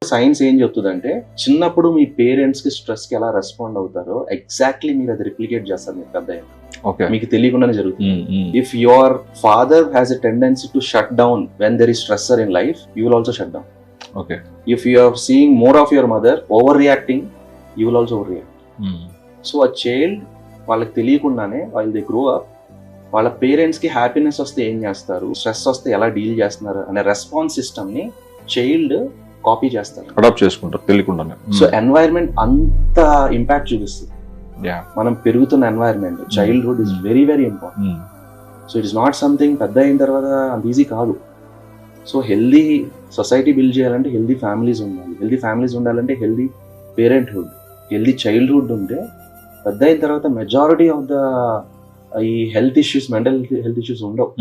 Science ఏం చెప్తుందంటే చిన్నప్పుడు మీ పేరెంట్స్ కి స్ట్రెస్ కి ఎలా రెస్పాండ్ అవుతారో ఎగ్జాక్ట్లీ మీరు అది రిప్లికేట్ చేస్తారు మీరు పెద్ద అయ్యాక. ఓకే. మీకు తెలియకుండానే జరుగుతుంది. If your father has a tendency to shut down when there is stressor in life, you will also shut down. Okay. If you are seeing more of your mother overreacting, you will also overreact. So uh child వాళ్ళకి తెలియకుండానే వాళ్ళు they grow up, వాళ్ళ parents కి happiness వస్తే ఏం చేస్తారు, stress వస్తే ఎలా డీల్ చేస్తున్నారు అనే రెస్పాన్స్ సిస్టమ్ ని చైల్డ్ కాపీ చేస్తారు, అడాప్ట్ చేసుకుంటారు తెలియకుండానే. సో ఎన్వైరన్మెంట్ అంత ఇంపాక్ట్ చూపిస్తుంది. మనం పెరుగుతున్న environment, childhood is very very important. So it is not something పెద్ద అయిన తర్వాత అంత ఈజీ కాదు. సో హెల్దీ సొసైటీ బిల్డ్ చేయాలంటే హెల్దీ ఫ్యామిలీస్ ఉండాలి, హెల్దీ ఫ్యామిలీస్ ఉండాలంటే హెల్దీ పేరెంట్హుడ్, హెల్దీ చైల్డ్హుడ్ ఉంటే పెద్ద అయిన తర్వాత మెజారిటీ ఆఫ్ ద ఈ health issues, mental health issues ఉండవు.